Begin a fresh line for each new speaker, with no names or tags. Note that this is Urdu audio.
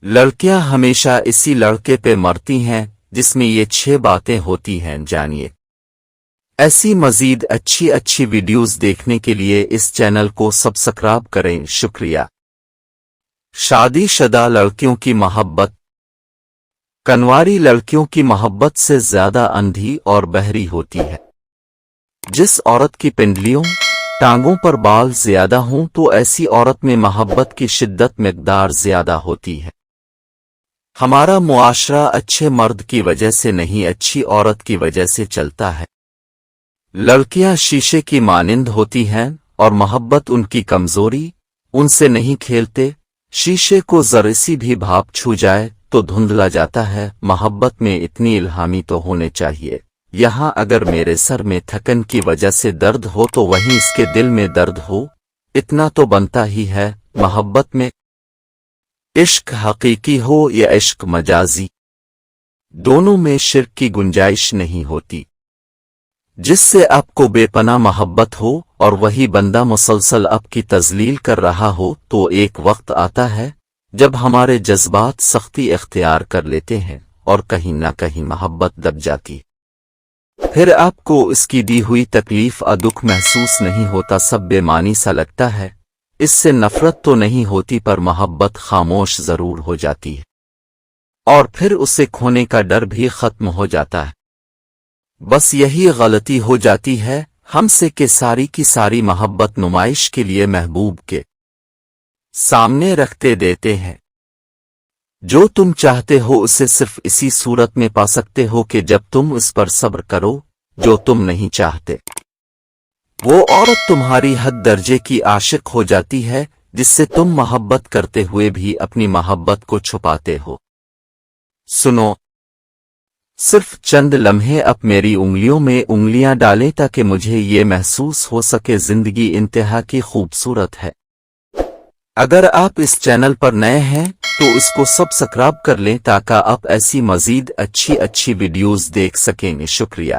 لڑکیاں ہمیشہ اسی لڑکے پہ مرتی ہیں جس میں یہ 6 باتیں ہوتی ہیں، جانیے۔ ایسی مزید اچھی ویڈیوز دیکھنے کے لیے اس چینل کو سبسکرائب کریں۔ شکریہ۔ شادی شدہ لڑکیوں کی محبت۔ کنواری لڑکیوں کی محبت سے زیادہ اندھی اور بہری ہوتی ہے۔ جس عورت کی پنڈلیوں ٹانگوں پر بال زیادہ ہوں تو ایسی عورت میں محبت کی شدت مقدار زیادہ ہوتی ہے۔ ہمارا معاشرہ اچھے مرد کی وجہ سے نہیں، اچھی عورت کی وجہ سے چلتا ہے۔ لڑکیاں شیشے کی مانند ہوتی ہیں اور محبت ان کی کمزوری، ان سے نہیں کھیلتے۔ شیشے کو ذرا سی بھی بھاپ چھو جائے تو دھندلا جاتا ہے۔ محبت میں اتنی الہامی تو ہونے چاہیے۔ یہاں اگر میرے سر میں تھکن کی وجہ سے درد ہو تو وہیں اس کے دل میں درد ہو، اتنا تو بنتا ہی ہے۔ محبت میں عشق حقیقی ہو یا عشق مجازی، دونوں میں شرک کی گنجائش نہیں ہوتی۔ جس سے آپ کو بے پناہ محبت ہو اور وہی بندہ مسلسل آپ کی تذلیل کر رہا ہو تو ایک وقت آتا ہے جب ہمارے جذبات سختی اختیار کر لیتے ہیں اور کہیں نہ کہیں محبت دب جاتی ہے۔ پھر آپ کو اس کی دی ہوئی تکلیف دکھ محسوس نہیں ہوتا، سب بے معنی سا لگتا ہے۔ اس سے نفرت تو نہیں ہوتی پر محبت خاموش ضرور ہو جاتی ہے، اور پھر اسے کھونے کا ڈر بھی ختم ہو جاتا ہے۔ بس یہی غلطی ہو جاتی ہے ہم سے کہ ساری کی ساری محبت نمائش کے لیے محبوب کے سامنے رکھتے دیتے ہیں۔ جو تم چاہتے ہو اسے صرف اسی صورت میں پا سکتے ہو کہ جب تم اس پر صبر کرو جو تم نہیں چاہتے۔ وہ عورت تمہاری حد درجے کی عاشق ہو جاتی ہے جس سے تم محبت کرتے ہوئے بھی اپنی محبت کو چھپاتے ہو۔ سنو، صرف چند لمحے اب میری انگلیوں میں انگلیاں ڈالیں تاکہ مجھے یہ محسوس ہو سکے زندگی انتہا کی خوبصورت ہے۔ اگر آپ اس چینل پر نئے ہیں تو اس کو سبسکرائب کر لیں تاکہ آپ ایسی مزید اچھی ویڈیوز دیکھ سکیں۔ شکریہ۔